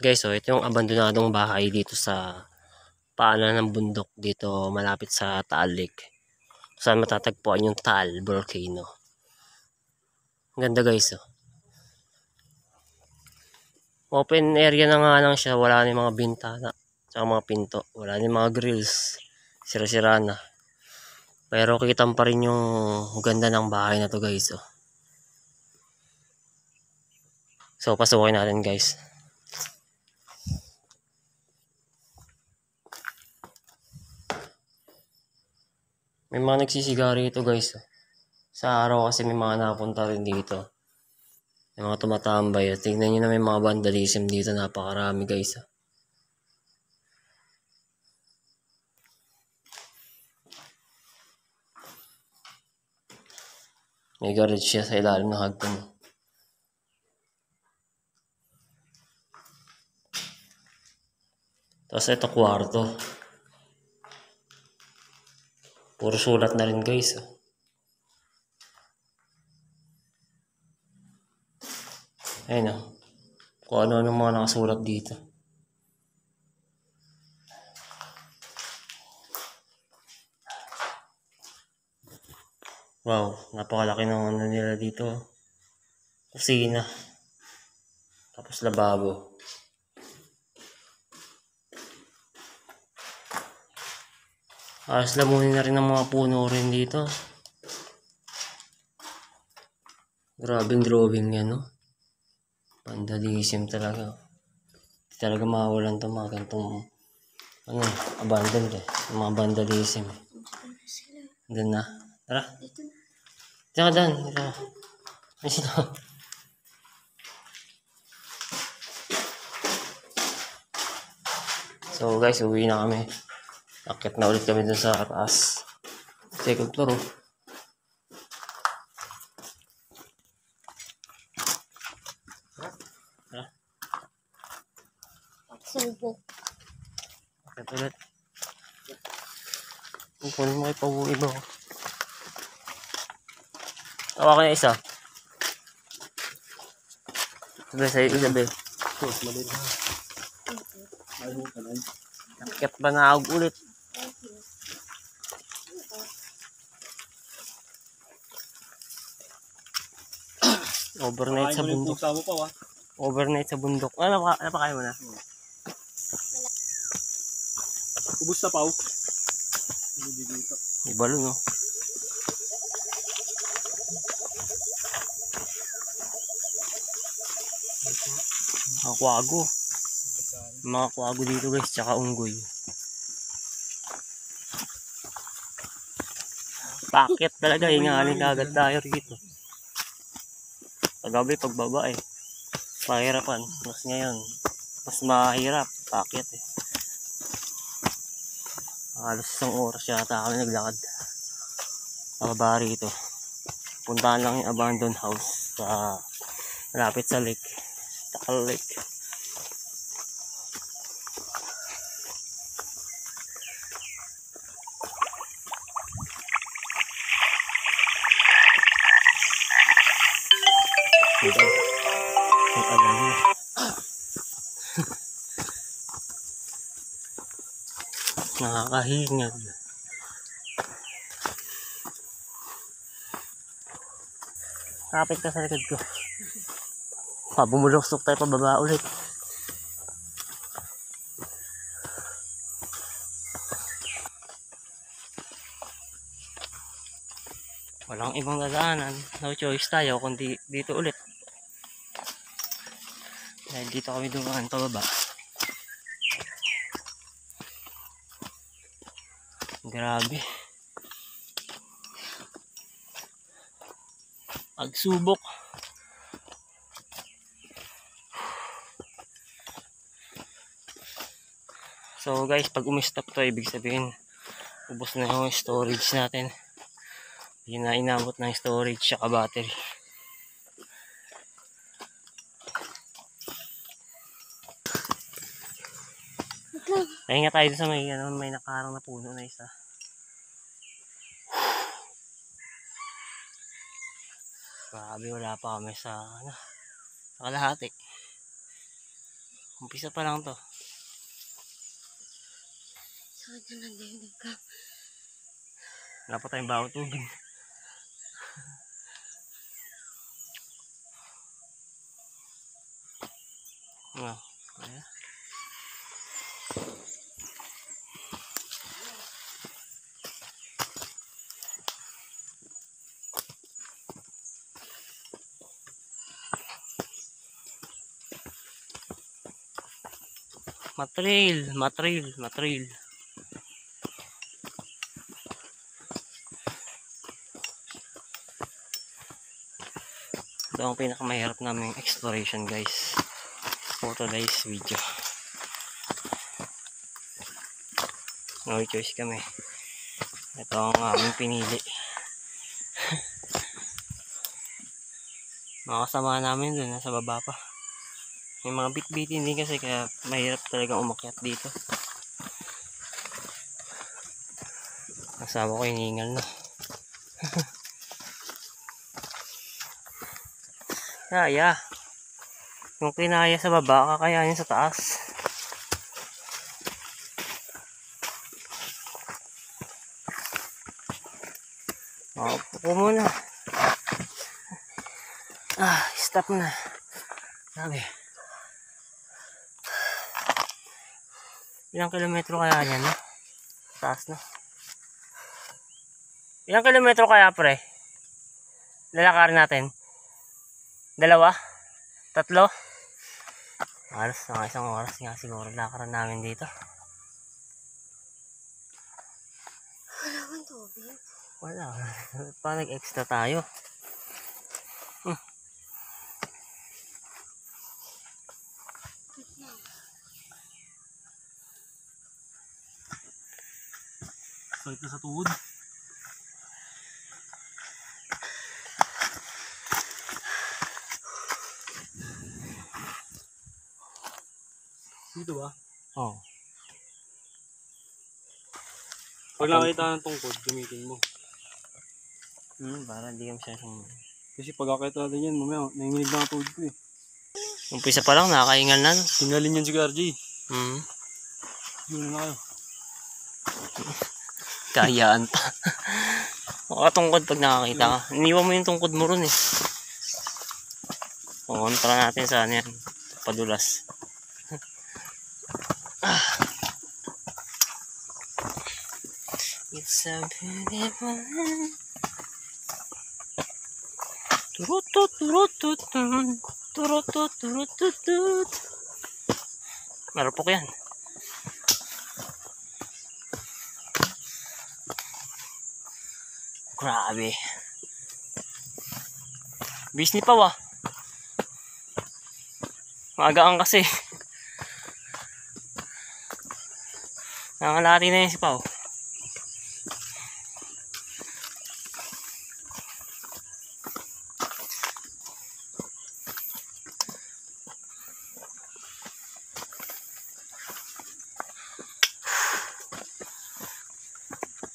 Guys, so ito yung abandonadong bahay dito sa paanan ng bundok dito malapit sa Taal Lake. Saan matatagpuan yung Taal Volcano. Ganda guys, oh. Open area na nga lang siya, wala na yung mga bintana, tsaka mga pinto, wala na yung mga grills, sira-sira na. Pero kitan pa rin yung ganda ng bahay na to guys, oh. So pasukin natin guys. May mga nagsisigari ito guys, oh. Sa araw kasi may mga napunta rin dito. May mga tumatambay. Tingnan nyo na may mga vandalism dito. Napakarami guys. May garage siya sa ilalim ng hagdan. Tapos ito kwarto. Puro sulat na rin guys. Ayun o. Kung ano-ano mga nakasulat dito. Wow, napakalaki ng ano nila dito. Kusina. Tapos lababo. Alas lamunin na rin ng mga puno rin dito. Grabing drawing yan, no? Vandalism talaga. Hindi talaga mawalan ito mga gantong ano, abandoned eh. Mga vandalism. Doon na. Tara. Diyan ka dan. Ay sino? So guys, uwi na kami. Akit na ulit kami dun sa taas. Second floor oh. Tara. Subok. Akit ulit. Kunin mo kayo pauwi mo. Tawa ka na isa. Sabi sa'yo Isabel. Akit ba na ako ulit? Overnight sa bundok. Overnight sa bundok. Ano pa kayo mo na? Ubus na pao. Ibalo no. Mga kwago. Mga kwago dito guys, tsaka unggoy. Pakit talaga, hingalin agad tayo rito. Paggabi, pagbaba eh. Mahirapan. Mas ngayon, mas mahirap. Pakit eh. Halos isang oras yata kami naglakad. Pababa rito. Puntahan lang yung abandoned house sa malapit sa lake. Taal Lake. Nakakahingad. Kapit ka sa likod ko. Bumuluksok tayo pababa ulit. Walang ibang dadaanan. No choice tayo kundi dito ulit. Dahil dito kami dumaan pababa. Grabe. Pagsubok. So guys, pag umistop to, ibig sabihin ubos na yung storage natin. Hindi na inabot ng storage at battery. Pahinga tayo sa may, may nakarang na puno na isa. Grabe, wala pa kami sa kalahati. Umpisa pa lang to. Sakit na nagdagdag ka. Wala pa tayong bago tubig. Ayan. Matrail. Ito ang pinakamahirap naming exploration guys. For today's video. No choice kami. Ito ang aming pinili. Mga kasama namin dun, nasa baba pa. May mga bit-bitin din kasi kaya mahirap talagang umakyat dito. Kasama ko hiningal na. Kaya. Yung kinaya sa baba, kakayanin sa taas. Upo muna. Stop na. Sabi. Ilang kilometro kaya yan, no? Taas na. Ilang kilometro kaya, pre? Lalakarin natin. 2? 3? Halos mga isang oras nga siguro lakaran namin dito. Wala kang tubig. Wala. Pa nag-extra tayo. Sakit na sa tuhod. Dito ba? Oh. Pag nakita ng tungkod, gamitin mo. Para hindi kami siyang... Kasi pag nakita natin yan, mamaya, nanginginig na ang tuhod ko eh. Umpisa pa lang, nakakaingal na. No? Tingalin yan si RJ. Yun na kayo. Kayaan pa. Makatungkod pag nakakita ka. Iniwan mo yung tungkod mo ron eh. Kontra natin sa ano yan. Padulas. It's a beautiful turutut. Marupok yan. Grabe. Bisni pa wa. Maagaan kasi. Nangalati na yun si Pao.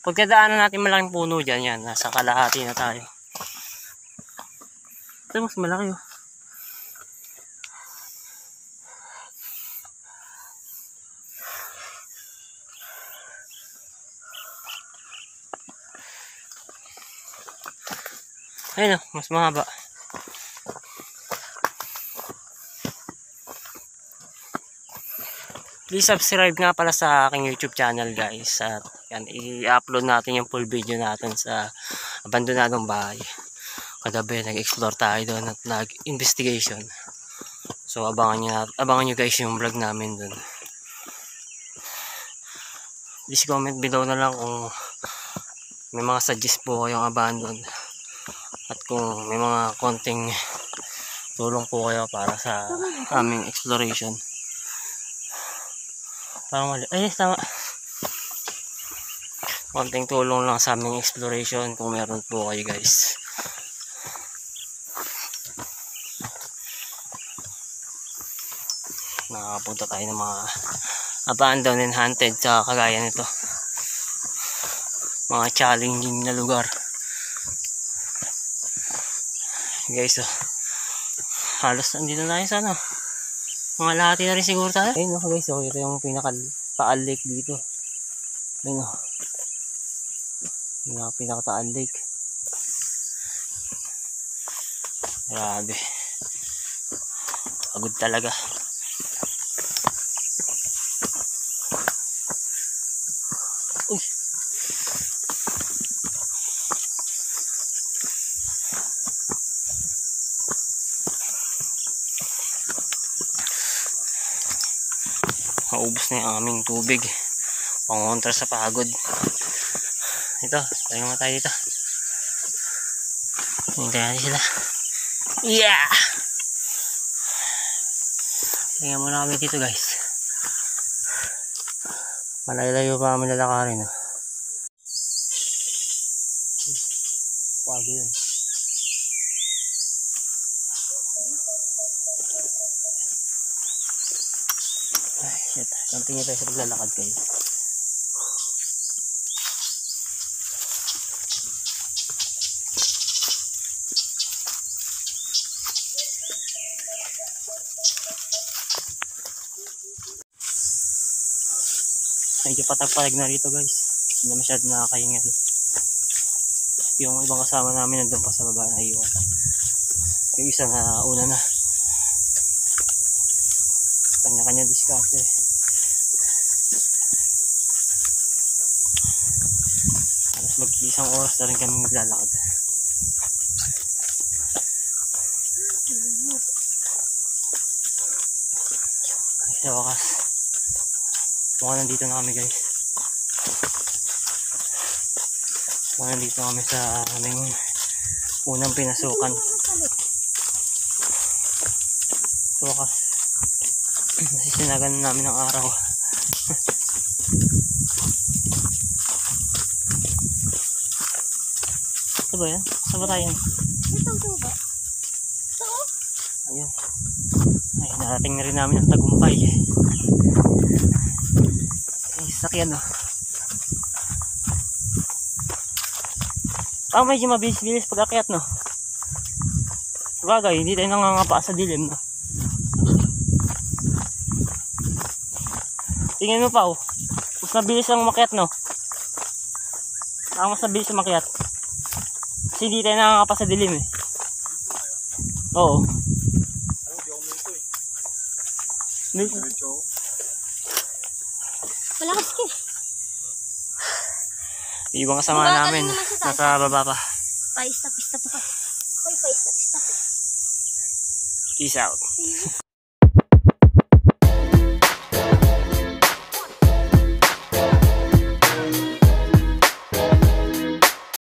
Pagkadaanan natin malaking puno dyan, yan. Nasa kalahati na tayo. Ito mas malaki oh. Ayun oh, mas mahaba. Please subscribe nga pala sa aking YouTube channel guys. At yan, i-upload natin yung full video natin sa abandonadong bahay. Kagabi nag-explore tayo doon at nag-investigation. So abangan nyo guys yung vlog namin doon. Please comment below na lang kung may mga suggest po kayong abandon. At kung may mga konting tulong po kayo para sa aming exploration. Parang mali. Ay, tama. Konting tulong lang sa aming exploration kung meron po kayo guys. Nakapunta tayo ng mga abandoned and haunted sa kagaya nito. Mga challenging na lugar. Guys, halos nandito na tayo sa ano. Mga lahati na rin siguro tayo. Ayun no guys, ito yung pinaka-taal lake dito. Ayun no. Yung pinaka-taal lake. Grabe. Pagod talaga. Uy. Maubos na yung aming tubig. Pangontra sa pagod. Ito, tayo nga tayo dito. Hintayin natin sila. Yeah! Tingnan muna kami dito guys. Malayo pa kami lalakarin. Pagod yun. Ay, shit. Kantingin tayo sa paglalakad kayo. Medyo patag-patag na rito guys. Hindi na masyado nakakahingal. Yung ibang kasama namin nandun pa sa baba na iwan. Yung isa na una na. Kanya-kanya diskarte. Alas mag-isang oras na rin kami maglalakad. Ay, sa wakas. Mukhang nandito na kami guys. Mukhang nandito na kami sa aming unang pinasukan. Sa wakas. Nasisinagan namin ng araw. Ito ba yan? Saan ba tayo? Ito ba? Ito? Ayun. Ay, narating na rin namin ang tagumpay. Ay, sakyan oh. Medyo mabilis-bilis pag akyat no. Sabagay, hindi tayo nangangapa sa dilim no. Tingin mo pa oh. Mas mabilis ang umakyat no. Mas mabilis ang umakyat. Kasi hindi tayo nangangapa sa dilim eh. Oo. Malakas ka. Ibang kasama namin. Nasa baba pa. Paista-pista pa. Uy, paista-pista pa. Peace out.